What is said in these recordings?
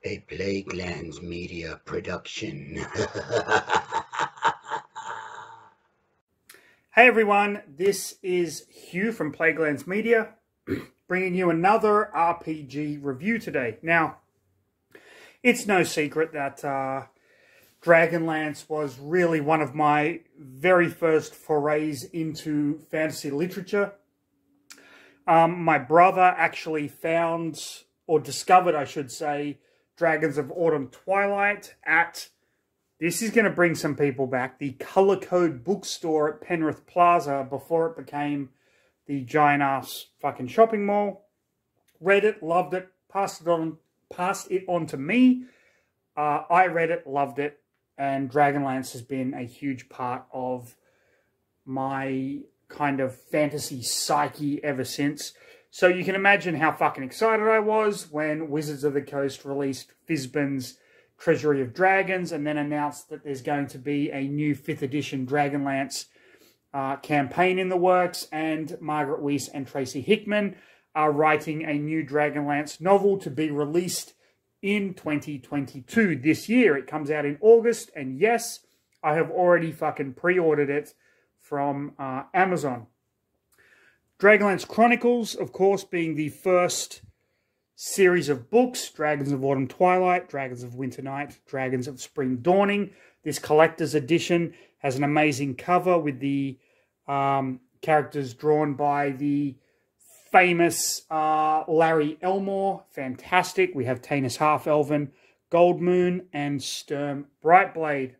A Plaguelands Media production. Hey everyone, this is Hugh from Plaguelands Media, bringing you another RPG review today. Now, it's no secret that Dragonlance was really one of my very first forays into fantasy literature. My brother actually found, or discovered, I should say, Dragons of Autumn Twilight at, this is going to bring some people back, the Color Code bookstore at Penrith Plaza before it became the giant-ass fucking shopping mall. Read it, loved it, passed it on to me. I read it, loved it, and Dragonlance has been a huge part of my kind of fantasy psyche ever since. So you can imagine how fucking excited I was when Wizards of the Coast released Fizban's Treasury of Dragons and then announced that there's going to be a new 5th edition Dragonlance campaign in the works, and Margaret Weis and Tracy Hickman are writing a new Dragonlance novel to be released in 2022 this year. It comes out in August, and yes, I have already fucking pre-ordered it from Amazon. Dragonlance Chronicles, of course, being the first series of books: Dragons of Autumn Twilight, Dragons of Winter Night, Dragons of Spring Dawning. This collector's edition has an amazing cover with the characters drawn by the famous Larry Elmore. Fantastic. We have Tanis Half-Elven, Goldmoon, and Sturm Brightblade.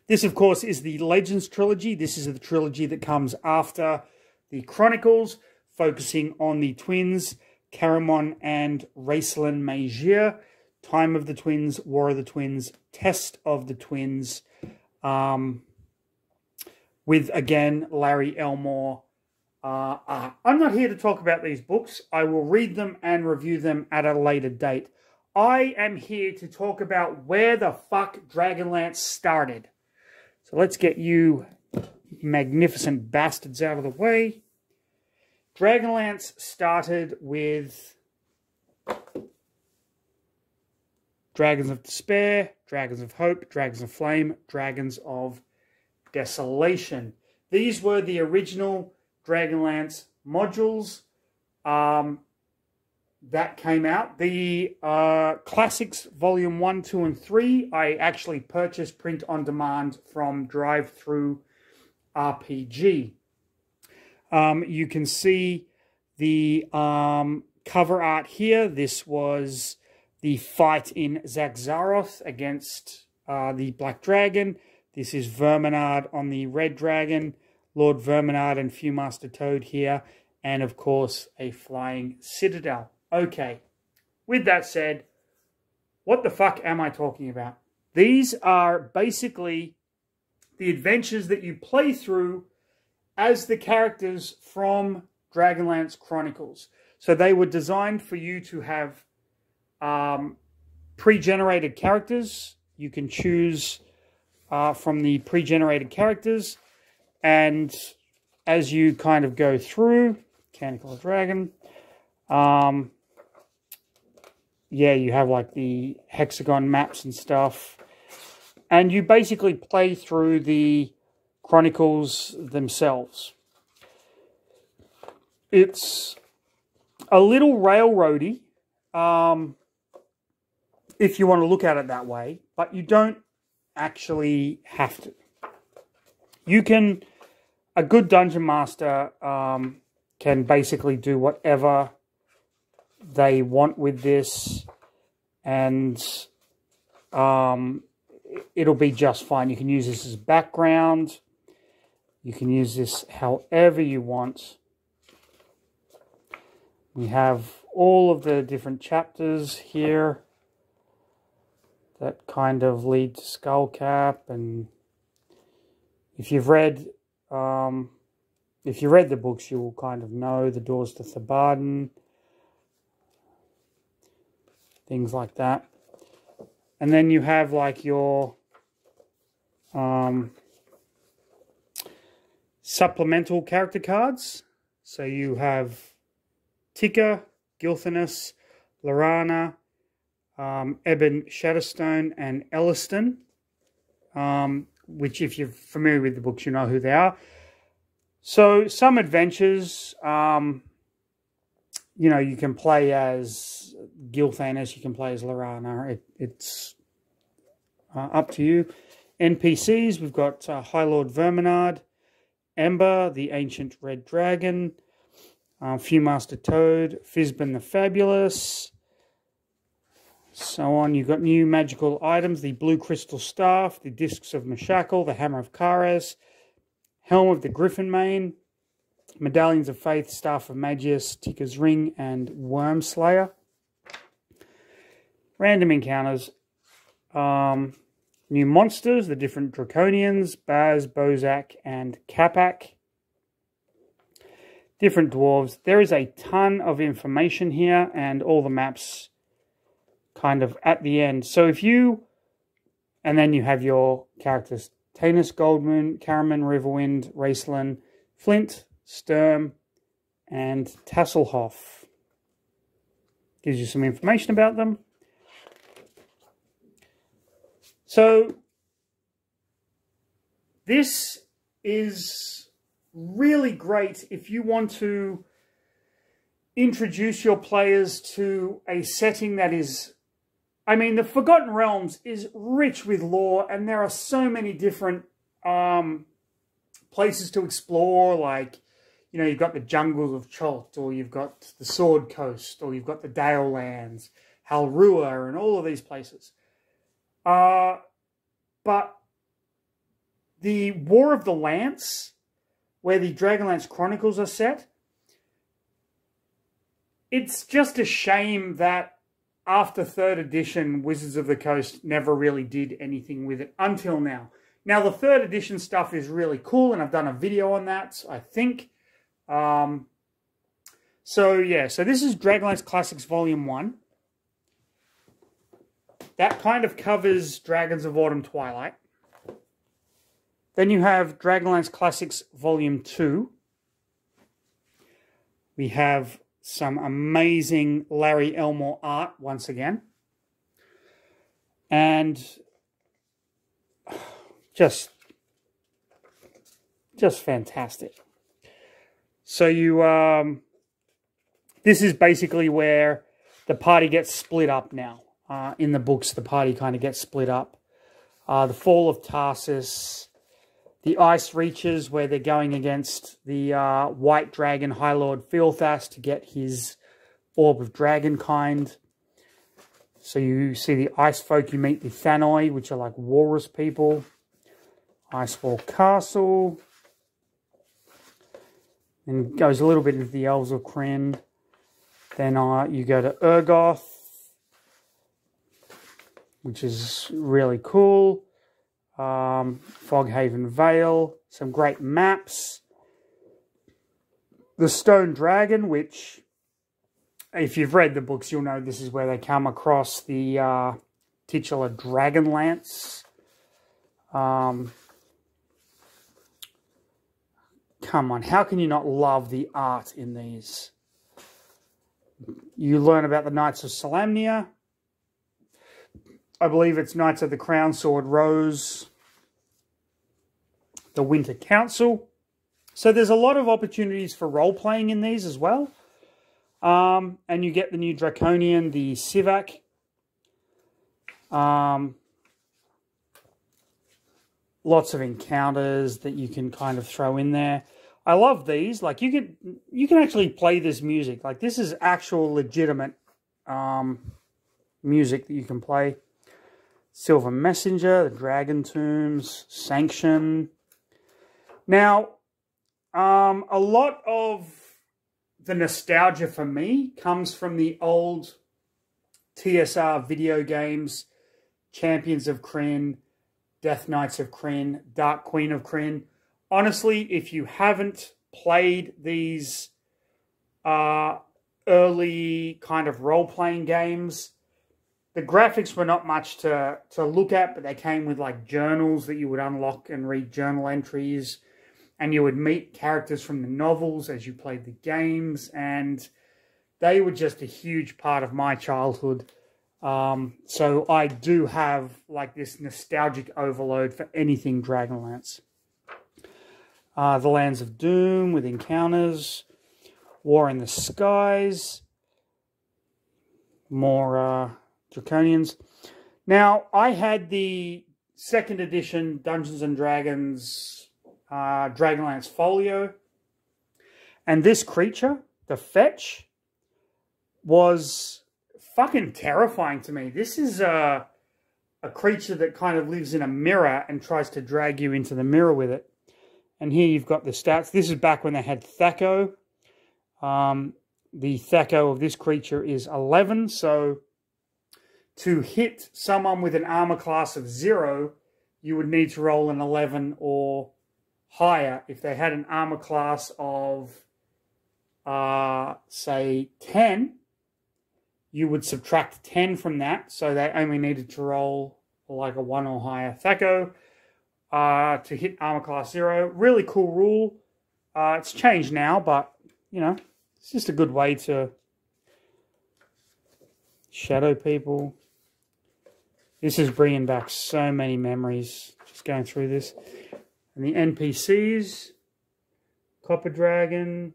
This, of course, is the Legends Trilogy. This is the trilogy that comes after the Chronicles, focusing on the twins, Caramon and Raceline Magier. Time of the Twins, War of the Twins, Test of the Twins, with, again, Larry Elmore art. I'm not here to talk about these books. I will read them and review them at a later date. I am here to talk about where the fuck Dragonlance started. So let's get you magnificent bastards out of the way. Dragonlance started with Dragons of Despair, Dragons of Hope, Dragons of Flame, Dragons of Desolation. These were the original Dragonlance modules that came out. The Classics Volume 1, 2, and 3, I actually purchased print on demand from Drive-Thru RPG. You can see the cover art here. This was the fight in Zaxxaroth against the Black Dragon. This is Verminard on the Red Dragon, Lord Verminard and Viewmaster Toad here, and of course a flying citadel. Okay, with that said, what the fuck am I talking about? These are basically the adventures that you play through as the characters from Dragonlance Chronicles. So they were designed for you to have pre-generated characters. You can choose from the pre-generated characters, and as you kind of go through, Canonical Dragon, yeah, you have like the hexagon maps and stuff, and you basically play through the Chronicles themselves. It's a little railroady, if you want to look at it that way, but you don't actually have to. You can, a good dungeon master can basically do whatever they want with this, and it'll be just fine. You can use this as background. You can use this however you want. We have all of the different chapters here that kind of lead to Skullcap, and if you've read the books, you will kind of know the doors to Thebarden, things like that. And then you have like your supplemental character cards. So you have Tika, Gilthanas, Lorana, Eben Shadowstone and Elliston, which if you're familiar with the books, you know who they are. So some adventures, you know, you can play as Gilthanas, you can play as Lorana. It's up to you. NPCs, we've got High Lord Verminard, Ember, the Ancient Red Dragon, Viewmaster Toad, Fizban the Fabulous, so on. You've got new magical items, the Blue Crystal Staff, the Discs of Mashakal, the Hammer of Kares, Helm of the Griffin Mane, Medallions of Faith, Staff of Magius, Ticker's Ring, and Worm Slayer. Random encounters. New monsters, the different Draconians, Baz, Bozak, and Kapak. Different dwarves. There is a ton of information here, and all the maps kind of at the end. So if you, and then you have your characters, Tanis, Goldmoon, Karaman, Riverwind, Raceland, Flint, Sturm, and Tasselhoff. Gives you some information about them. So this is really great if you want to introduce your players to a setting that is, I mean, the Forgotten Realms is rich with lore, and there are so many different places to explore, like, you know, you've got the jungles of Chult, or you've got the Sword Coast, or you've got the Dale Lands, Halrua, and all of these places. But the War of the Lance, where the Dragonlance Chronicles are set, it's just a shame that after 3rd edition, Wizards of the Coast never really did anything with it until now. Now, the 3rd edition stuff is really cool, and I've done a video on that, I think. So, yeah, so this is Dragonlance Classics Volume 1. That kind of covers Dragons of Autumn Twilight. Then you have Dragonlance Classics Volume 2. We have some amazing Larry Elmore art once again. And just fantastic. So you, this is basically where the party gets split up now. In the books, the party kind of gets split up. The Fall of Tarsus, the Ice Reaches, where they're going against the White Dragon High Lord Filthas to get his Orb of Dragonkind. So you see the Ice Folk, you meet the Thanoi, which are like walrus people. Icefall Castle. And goes a little bit into the Elves of Krynn. Then you go to Urgoth, which is really cool. Foghaven Vale, some great maps. The Stone Dragon, which, if you've read the books, you'll know this is where they come across the titular Dragonlance. Come on, how can you not love the art in these? You learn about the Knights of Solamnia. I believe it's Knights of the Crown Sword Rose, the Winter Council. So there's a lot of opportunities for role-playing in these as well. And you get the new Draconian, the Sivak. Lots of encounters that you can kind of throw in there. I love these. Like, you can actually play this music. Like, this is actual legitimate music that you can play. Silver Messenger, the Dragon Tombs, Sanction. Now, a lot of the nostalgia for me comes from the old TSR video games, Champions of Krynn, Death Knights of Krynn, Dark Queen of Krynn. Honestly, if you haven't played these early kind of role-playing games, the graphics were not much to look at, but they came with like journals that you would unlock and read journal entries. And you would meet characters from the novels as you played the games. And they were just a huge part of my childhood. So I do have like this nostalgic overload for anything Dragonlance. The Lands of Doom with encounters, War in the Skies, more Draconians. Now, I had the second edition Dungeons & Dragons Dragonlance Folio, and this creature, the Fetch, was fucking terrifying to me. This is a creature that kind of lives in a mirror and tries to drag you into the mirror with it. And here you've got the stats. This is back when they had Thaco. The Thaco of this creature is 11. So to hit someone with an armor class of 0, you would need to roll an 11 or higher. If they had an armor class of, say, 10, you would subtract 10 from that. So they only needed to roll like a 1 or higher Thaco to hit armor class 0. Really cool rule. It's changed now, but, you know, it's just a good way to shadow people. This is bringing back so many memories, just going through this. And the NPCs, Copper Dragon,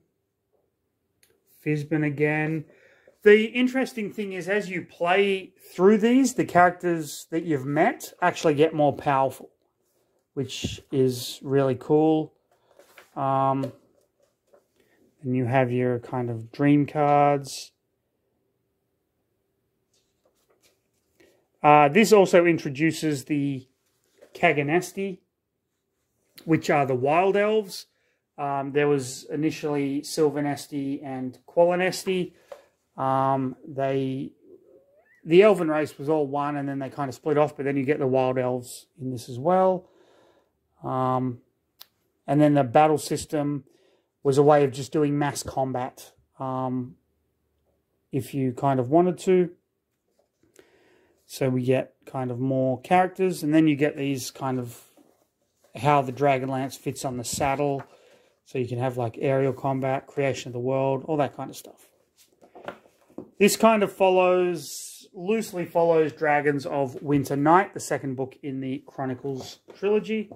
Fizbin again. The interesting thing is, as you play through these, the characters that you've met actually get more powerful, which is really cool. And you have your kind of dream cards. This also introduces the Kaganesti, which are the Wild Elves. There was initially Sylvanesti and Qualinesti. The Elven race was all one, and then they kind of split off, but then you get the Wild Elves in this as well. And then the battle system was a way of just doing mass combat if you kind of wanted to. So we get kind of more characters, and then you get these kind of how the Dragonlance fits on the saddle. So you can have like aerial combat, creation of the world, all that kind of stuff. This kind of loosely follows Dragons of Winter Night, the second book in the Chronicles trilogy.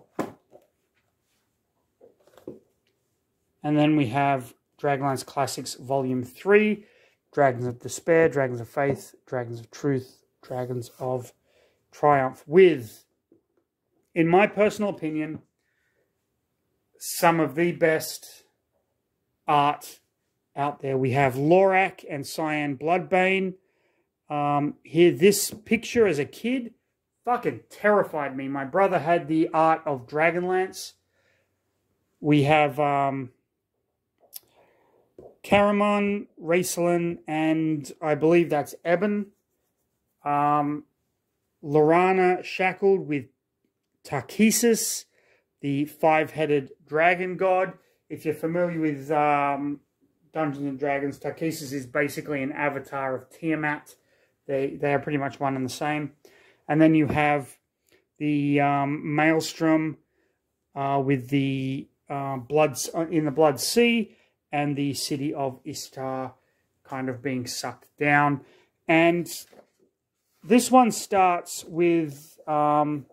And then we have Dragonlance Classics Volume 3, Dragons of Despair, Dragons of Faith, Dragons of Truth, Dragons of Triumph, with, in my personal opinion, some of the best art out there. We have Lorak and Cyan Bloodbane. Here, this picture as a kid fucking terrified me. My brother had the art of Dragonlance. We have Caramon, Raceland, and I believe that's Eben. Lorana shackled with Tarkesis, the five-headed dragon god. If you're familiar with Dungeons and Dragons, Tarkesis is basically an avatar of Tiamat. They are pretty much one and the same. And then you have the Maelstrom with the blood in the Blood Sea, and the city of Istar kind of being sucked down. And this one starts with the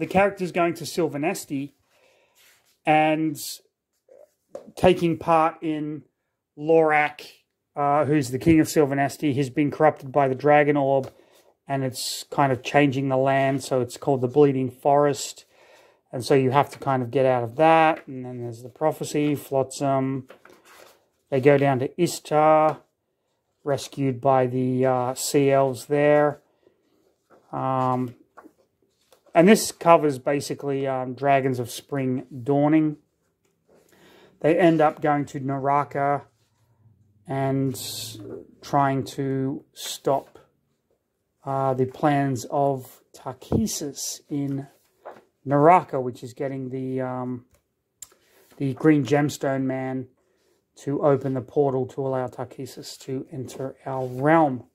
characters going to Sylvanesti and taking part in Lorak, who's the king of Sylvanesti. He's been corrupted by the Dragon Orb, and it's kind of changing the land, so it's called the Bleeding Forest. And so you have to kind of get out of that. And then there's the prophecy, Flotsam. They go down to Istar, rescued by the Sea Elves there. And this covers basically Dragons of Spring Dawning. They end up going to Naraka and trying to stop the plans of Tarkesis in Naraka, which is getting the Green Gemstone Man to open the portal to allow Tarkesis to enter our realm.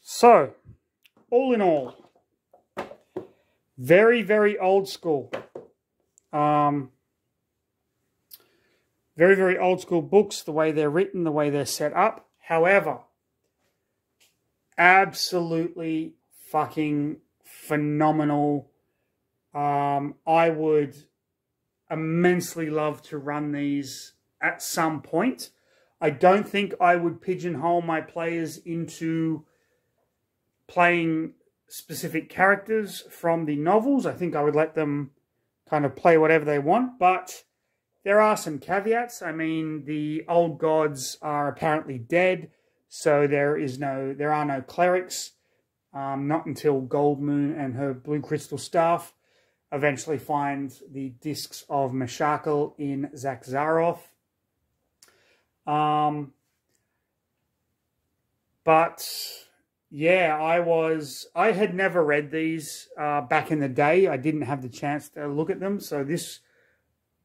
So, all in all, very, very old school. Very, very old school books, the way they're written, the way they're set up. However, absolutely fucking phenomenal. I would immensely love to run these at some point. I don't think I would pigeonhole my players into playing specific characters from the novels. I think I would let them kind of play whatever they want, but there are some caveats. I mean, the old gods are apparently dead, so there are no clerics, not until Gold Moon and her blue crystal staff eventually find the discs of Meshakal in Zakzaroth. But yeah, I had never read these back in the day. I didn't have the chance to look at them. So this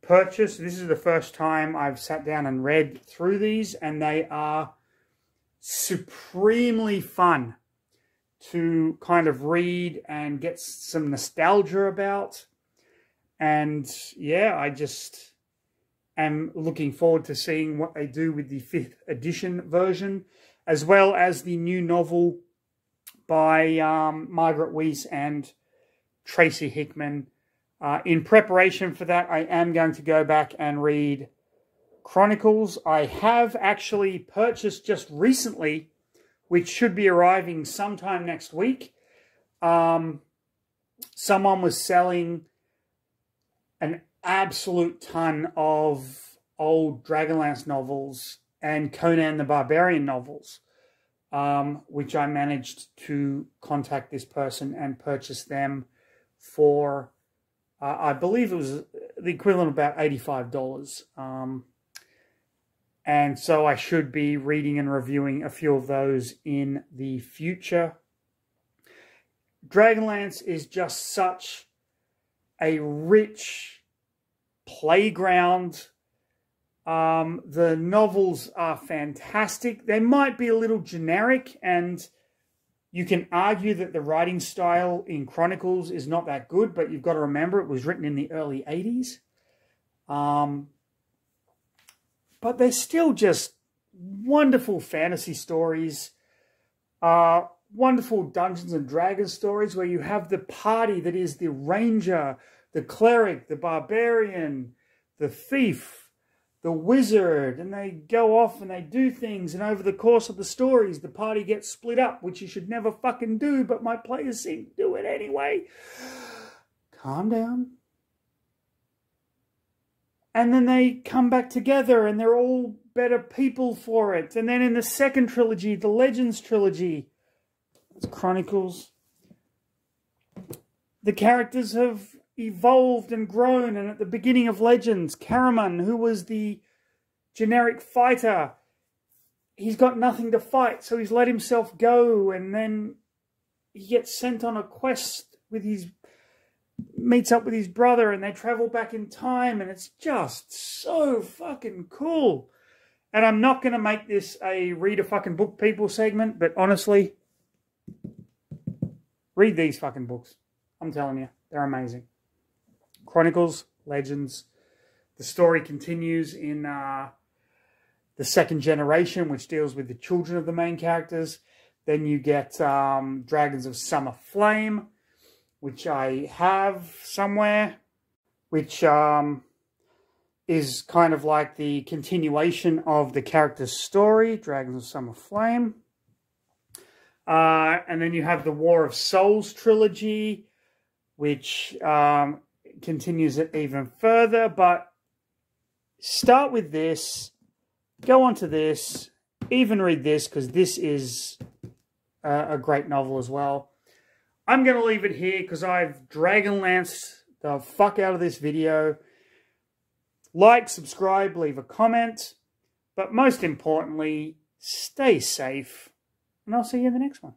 is the first time I've sat down and read through these, and they are supremely fun to kind of read and get some nostalgia about. And yeah, I just am looking forward to seeing what they do with the 5th edition version, as well as the new novel by Margaret Weiss and Tracy Hickman. In preparation for that, I am going to go back and read Chronicles. I have actually purchased just recently, which should be arriving sometime next week. Someone was selling an absolute ton of old Dragonlance novels and Conan the Barbarian novels, which I managed to contact this person and purchase them for, I believe it was the equivalent of about $85. And so I should be reading and reviewing a few of those in the future. Dragonlance is just such a rich playground. The novels are fantastic. They might be a little generic, and you can argue that the writing style in Chronicles is not that good, but you've got to remember it was written in the early 80s. But they're still just wonderful fantasy stories, wonderful Dungeons and Dragons stories where you have the party that is the ranger, the cleric, the barbarian, the thief, the wizard, and they go off and they do things, and over the course of the stories, the party gets split up, which you should never fucking do, but my players seem to do it anyway. Calm down. And then they come back together and they're all better people for it. And then in the second trilogy, the Legends Trilogy, it's Chronicles, the characters have evolved and grown. And at the beginning of Legends, Karaman, who was the generic fighter, he's got nothing to fight, so he's let himself go. And then he gets sent on a quest with meets up with his brother, and they travel back in time, and it's just so fucking cool. And I'm not going to make this a read a fucking book people segment, but honestly, read these fucking books. I'm telling you, they're amazing. Chronicles, Legends. The story continues in the second generation, which deals with the children of the main characters. Then you get Dragons of Summer Flame, which I have somewhere, which is kind of like the continuation of the character's story, Dragons of Summer Flame. And then you have the War of Souls trilogy, which continues it even further. But start with this, go on to this, even read this, because this is a great novel as well. I'm going to leave it here because I've Dragonlanced the fuck out of this video. Like, subscribe, leave a comment. But most importantly, stay safe. And I'll see you in the next one.